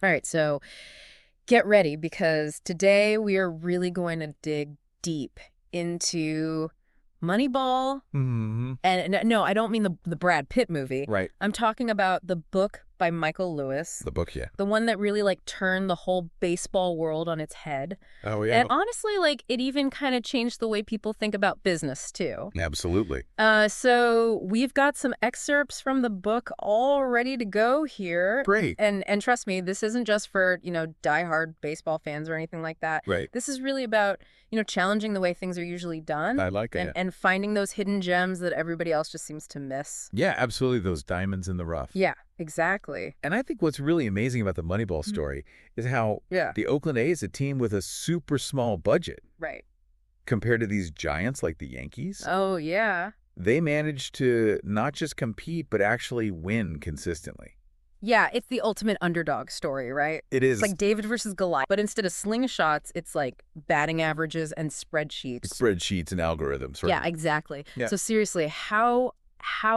All right, so get ready because today we are really going to dig deep into Moneyball. Hmm. And no, I don't mean the Brad Pitt movie. Right. I'm talking about the book by Michael Lewis, The book, yeah. the one that really turned the whole baseball world on its head. Oh, yeah. And honestly, it even kind of changed the way people think about business too. Absolutely. So we've got some excerpts from the book all ready to go here. Great. And trust me, this isn't just for, diehard baseball fans or anything like that. Right. This is really about, challenging the way things are usually done. I like it. And finding those hidden gems that everybody else just seems to miss. Yeah, absolutely. Those diamonds in the rough. Yeah, exactly. And I think what's really amazing about the Moneyball story is how the Oakland A's, a team with a super small budget, Right. compared to these giants like the Yankees, Oh, yeah. they managed to not just compete, but actually win consistently. Yeah, it's the ultimate underdog story, right? It is. It's like David versus Goliath, but instead of slingshots, it's like batting averages and spreadsheets. Spreadsheets and algorithms. Right? Yeah, exactly. Yeah. So seriously, how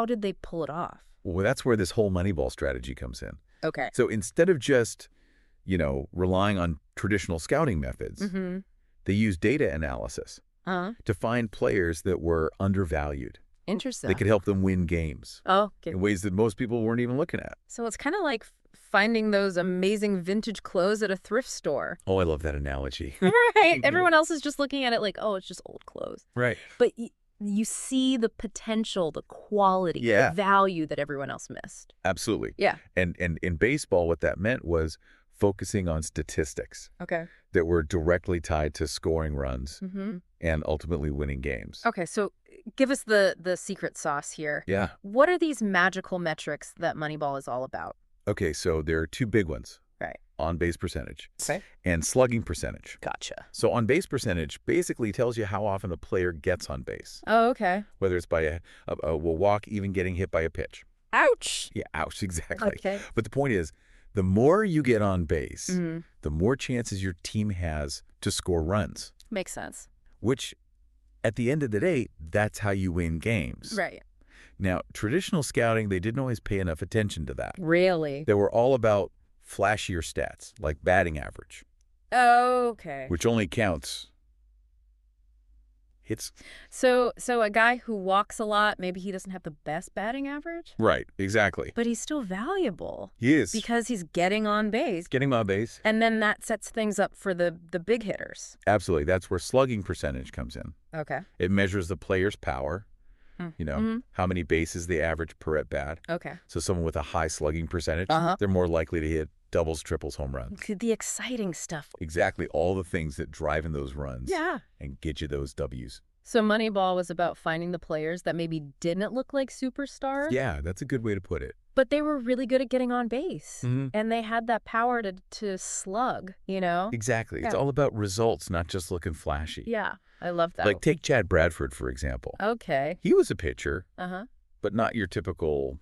did they pull it off? Well, that's where this whole Moneyball strategy comes in. Okay. So instead of just, relying on traditional scouting methods, they use data analysis to find players that were undervalued. Interesting. They could help them win games Oh, okay. in ways that most people weren't even looking at. So it's kind of like finding those amazing vintage clothes at a thrift store. Oh, I love that analogy. Right. Everyone else is just looking at it like, oh, it's just old clothes. Right. But you see the potential, the quality, Yeah. the value that everyone else missed. Absolutely. Yeah. And in baseball, what that meant was focusing on statistics Okay. that were directly tied to scoring runs and ultimately winning games. Okay, so give us the secret sauce here. Yeah. What are these magical metrics that Moneyball is all about? Okay, so there are two big ones. Right. On-base percentage Okay. and slugging percentage. Gotcha. So on-base percentage basically tells you how often a player gets on base, Oh, okay. whether it's by a walk, even getting hit by a pitch. Ouch. Yeah, ouch, exactly. Okay. But the point is, the more you get on base, the more chances your team has to score runs, Makes sense. which at the end of the day, that's how you win games. Right. Now, traditional scouting, they didn't always pay enough attention to that. Really? They were all about flashier stats, like batting average, Okay. which only counts hits. So a guy who walks a lot, maybe he doesn't have the best batting average, Right, exactly. but he's still valuable He is. because he's getting on base. Getting on base. And then that sets things up for the big hitters. Absolutely. That's where slugging percentage comes in. Okay. It measures the player's power, how many bases they average per at bat. Okay. So someone with a high slugging percentage, they're more likely to hit doubles, triples, home runs. The exciting stuff. Exactly. All the things that drive in those runs Yeah. and get you those W's. So Moneyball was about finding the players that maybe didn't look like superstars. Yeah, that's a good way to put it. But they were really good at getting on base. Mm-hmm. And they had that power to slug, Exactly. It's Yeah. all about results, not just looking flashy. Yeah, I love that. Like take Chad Bradford, for example. Okay. He was a pitcher, Uh-huh. but not your typical,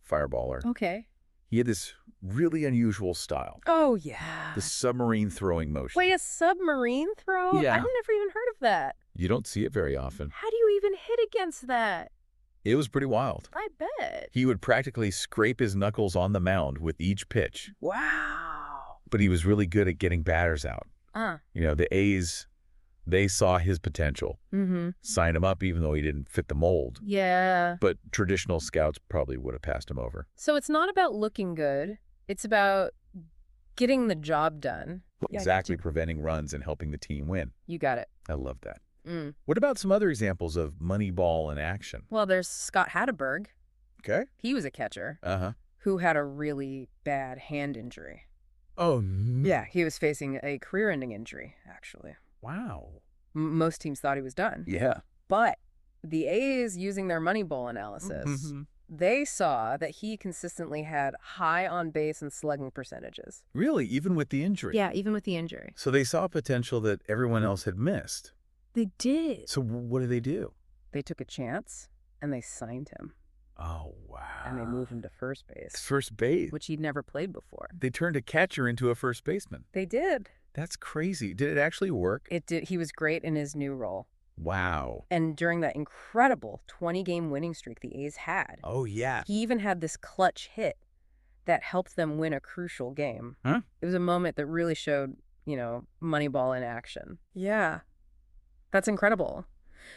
fireballer. Okay. He had this really unusual style, Oh, yeah. the submarine throwing motion. Wait, a submarine throw? Yeah. I've never even heard of that. You don't see it very often. How do you even hit against that? It was pretty wild. I bet. He would practically scrape his knuckles on the mound with each pitch, Wow. but he was really good at getting batters out. The A's, they saw his potential, signed him up even though he didn't fit the mold. Yeah. But traditional scouts probably would have passed him over. So it's not about looking good. It's about getting the job done. Exactly, preventing runs and helping the team win. You got it. I love that. What about some other examples of Moneyball in action? Well, there's Scott Hatteberg. Okay. He was a catcher Uh-huh. who had a really bad hand injury. Oh, Yeah, he was facing a career-ending injury, actually. wow. Most teams thought he was done. Yeah. But the A's, using their Moneyball analysis, they saw that he consistently had high on-base and slugging percentages. Really, even with the injury? Yeah, even with the injury. So they saw potential that everyone else had missed. They did. So what did they do? They took a chance, and they signed him. Oh, wow. And they moved him to first base, First base. which he'd never played before. They turned a catcher into a first baseman. They did. That's crazy. Did it actually work? It did. He was great in his new role. Wow. And during that incredible 20-game winning streak the A's had, Oh, yeah. he even had this clutch hit that helped them win a crucial game. Huh? It was a moment that really showed, Moneyball in action. Yeah. That's incredible.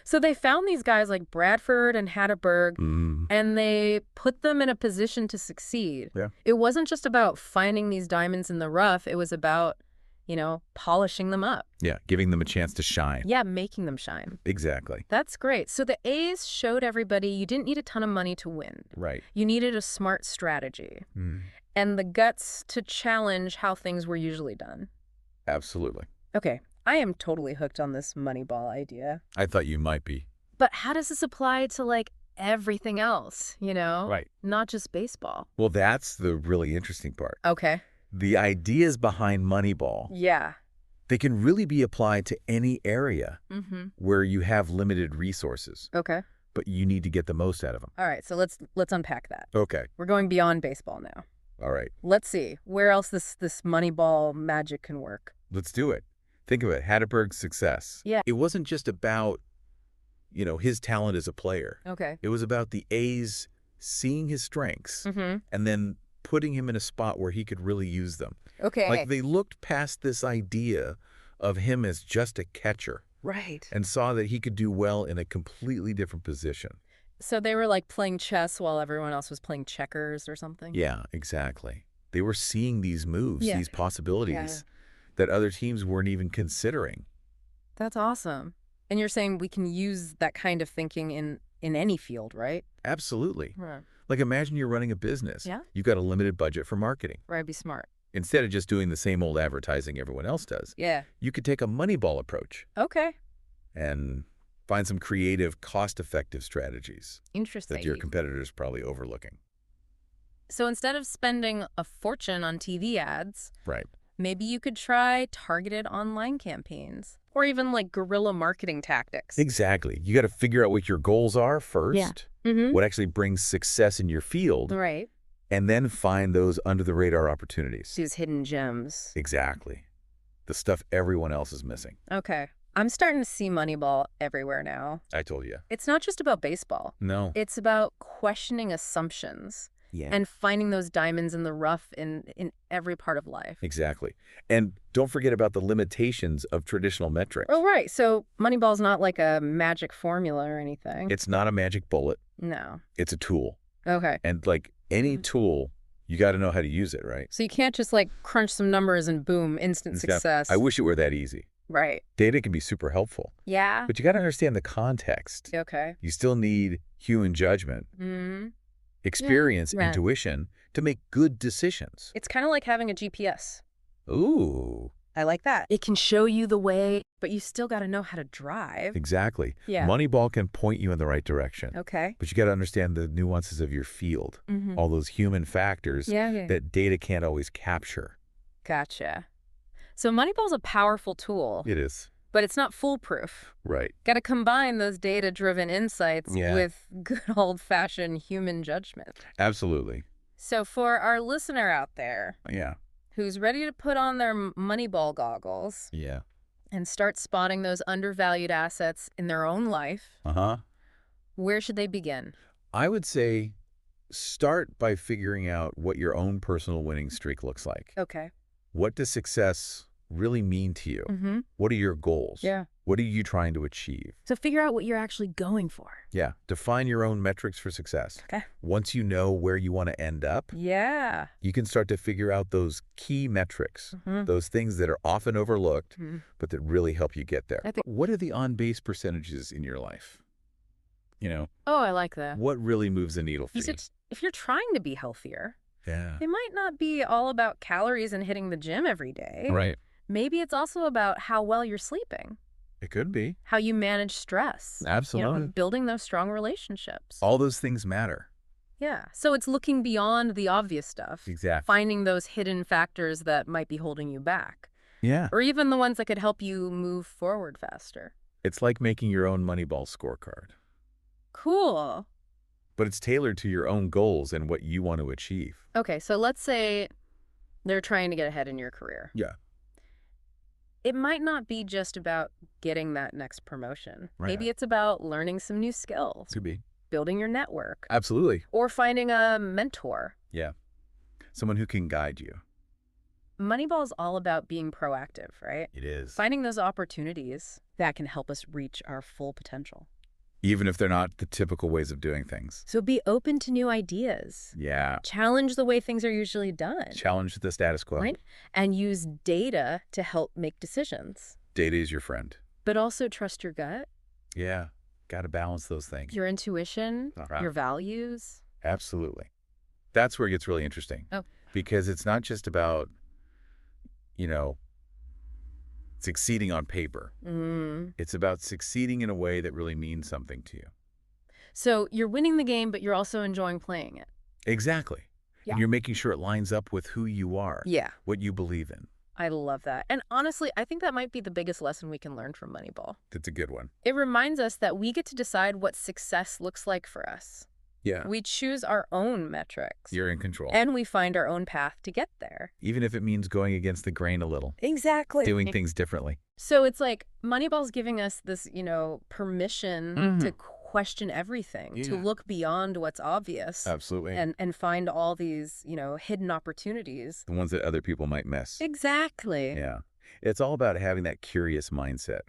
So they found these guys like Bradford and Hatterberg, and they put them in a position to succeed. Yeah. It wasn't just about finding these diamonds in the rough. It was about, polishing them up. Yeah, giving them a chance to shine. Yeah, making them shine. Exactly. That's great. So the A's showed everybody you didn't need a ton of money to win. Right. You needed a smart strategy and the guts to challenge how things were usually done. Absolutely. Okay, I am totally hooked on this Moneyball idea. I thought you might be. But how does this apply to, everything else, Right. Not just baseball. Well, that's the really interesting part. Okay. The ideas behind Moneyball, Yeah. they can really be applied to any area where you have limited resources, Okay. but you need to get the most out of them. All right, so let's unpack that. Okay. We're going beyond baseball now. All right. Let's see where else this Moneyball magic can work. Let's do it. Think of it. Hatterberg's success. Yeah. It wasn't just about, his talent as a player. Okay. It was about the A's seeing his strengths and then putting him in a spot where he could really use them. Okay. Like they looked past this idea of him as just a catcher. Right. And saw that he could do well in a completely different position. So they were playing chess while everyone else was playing checkers or something? Yeah, exactly. They were seeing these moves, these possibilities that other teams weren't even considering. That's awesome. And you're saying we can use that kind of thinking in any field, right? Absolutely. Right. Like imagine you're running a business. Yeah. You've got a limited budget for marketing. Right, be smart. Instead of just doing the same old advertising everyone else does, Yeah. you could take a Moneyball approach Okay. and find some creative, cost-effective strategies Interesting. that your competitors probably overlooking. So instead of spending a fortune on TV ads, Right. maybe you could try targeted online campaigns or even guerrilla marketing tactics. Exactly. You got to figure out what your goals are first, Yeah. what actually brings success in your field, Right. and then find those under-the-radar opportunities. These hidden gems. Exactly. The stuff everyone else is missing. Okay. I'm starting to see Moneyball everywhere now. I told you. It's not just about baseball. No. It's about questioning assumptions Yeah. and finding those diamonds in the rough in every part of life. Exactly. And don't forget about the limitations of traditional metrics. Oh, right. So Moneyball's not like a magic formula or anything. It's not a magic bullet. No. It's a tool. Okay. And like any tool, you got to know how to use it, right? So you can't just crunch some numbers and boom, instant success. I wish it were that easy. Right. Data can be super helpful. Yeah. But you got to understand the context. Okay. You still need human judgment, experience, Right. intuition to make good decisions. It's kind of like having a GPS. Ooh, I like that. It can show you the way, but you still got to know how to drive. exactly. Yeah. Moneyball can point you in the right direction. Okay. But you got to understand the nuances of your field, all those human factors Yeah. that data can't always capture. Gotcha. So Moneyball's a powerful tool, It is. but it's not foolproof. Right. Got to combine those data-driven insights Yeah. with good old-fashioned human judgment. Absolutely. So for our listener out there Yeah. who's ready to put on their Moneyball goggles Yeah. and start spotting those undervalued assets in their own life, Uh-huh. where should they begin? I would say start by figuring out what your own personal winning streak looks like. Okay. What does success really mean to you? Mm-hmm. What are your goals? Yeah. What are you trying to achieve? So figure out what you're actually going for. Yeah. Define your own metrics for success. Okay. Once you know where you want to end up, Yeah. you can start to figure out those key metrics, those things that are often overlooked, but that really help you get there. What are the on-base percentages in your life? Oh, I like that. What really moves the needle for you? If you're trying to be healthier, Yeah. it might not be all about calories and hitting the gym every day. Right. Maybe it's also about how well you're sleeping, It could be. how you manage stress. Absolutely. Building those strong relationships. All those things matter. Yeah. So it's looking beyond the obvious stuff. Exactly. Finding those hidden factors that might be holding you back. Yeah. Or even the ones that could help you move forward faster. It's like making your own Moneyball scorecard, Cool. but it's tailored to your own goals and what you want to achieve. Okay, so let's say they're trying to get ahead in your career. Yeah. It might not be just about getting that next promotion. Right. Maybe it's about learning some new skills, Could be. building your network, Absolutely. or finding a mentor. Yeah. someone who can guide you. Moneyball is all about being proactive, right? It is. Finding those opportunities that can help us reach our full potential. Even if they're not the typical ways of doing things. So be open to new ideas. Yeah. Challenge the way things are usually done. Challenge the status quo. Right? And use data to help make decisions. Data is your friend. But also trust your gut. Yeah. Got to balance those things. Your intuition, your values. Absolutely. That's where it gets really interesting. Oh. Because it's not just about, succeeding on paper. It's about succeeding in a way that really means something to you. So you're winning the game, but you're also enjoying playing it. Exactly. Yeah. And you're making sure it lines up with who you are. Yeah. What you believe in. I love that. And honestly, I think that might be the biggest lesson we can learn from Moneyball. That's a good one. It reminds us that we get to decide what success looks like for us. Yeah. We choose our own metrics. You're in control. And we find our own path to get there. Even if it means going against the grain a little. Exactly. Doing things differently. So it's like Moneyball's giving us this, permission to question everything, to look beyond what's obvious. Absolutely. And find all these, hidden opportunities. The ones that other people might miss. Exactly. Yeah. It's all about having that curious mindset.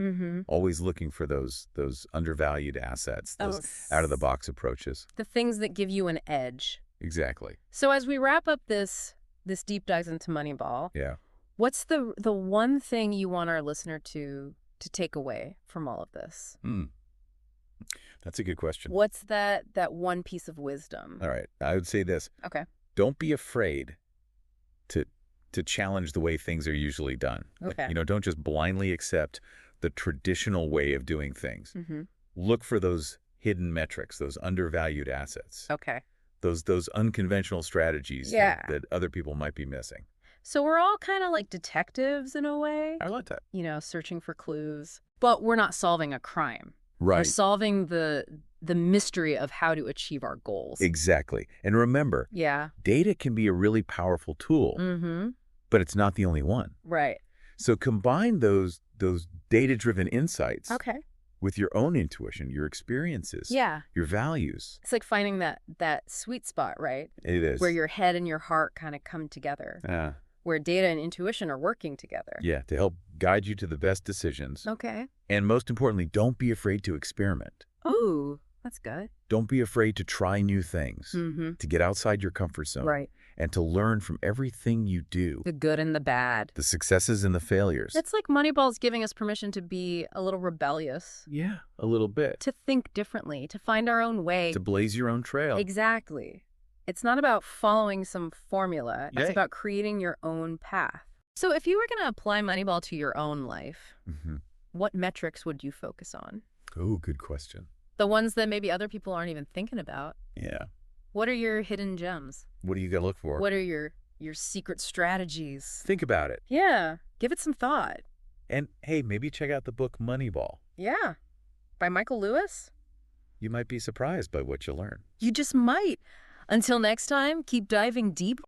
Always looking for those undervalued assets, those out-of-the-box approaches. The things that give you an edge. Exactly. So as we wrap up this deep dive into Moneyball, what's the one thing you want our listener to take away from all of this? That's a good question. What's that one piece of wisdom? All right. I would say this. Okay. Don't be afraid to challenge the way things are usually done. Okay. Don't just blindly accept the traditional way of doing things. Look for those hidden metrics, those undervalued assets. Okay. Those unconventional strategies that other people might be missing. So we're all kind of like detectives in a way. I like that. Searching for clues. But we're not solving a crime. Right. We're solving the mystery of how to achieve our goals. Exactly. And remember, data can be a really powerful tool, but it's not the only one. Right. So combine those data-driven insights with your own intuition, your experiences, your values. It's like finding that sweet spot, right? It is. Where your head and your heart kind of come together. Where data and intuition are working together. Yeah, to help guide you to the best decisions. Okay. And most importantly, don't be afraid to experiment. Ooh, that's good. Don't be afraid to try new things, to get outside your comfort zone. Right. And to learn from everything you do. The good and the bad. The successes and the failures. It's like Moneyball's giving us permission to be a little rebellious. Yeah, a little bit. To think differently, to find our own way. To blaze your own trail. Exactly. It's not about following some formula. It's about creating your own path. So if you were going to apply Moneyball to your own life, what metrics would you focus on? Oh, good question. The ones that maybe other people aren't even thinking about. Yeah. What are your hidden gems? What are you going to look for? What are your secret strategies? Think about it. Yeah. Give it some thought. And hey, maybe check out the book Moneyball. Yeah. By Michael Lewis. You might be surprised by what you learn. You just might. Until next time, keep diving deep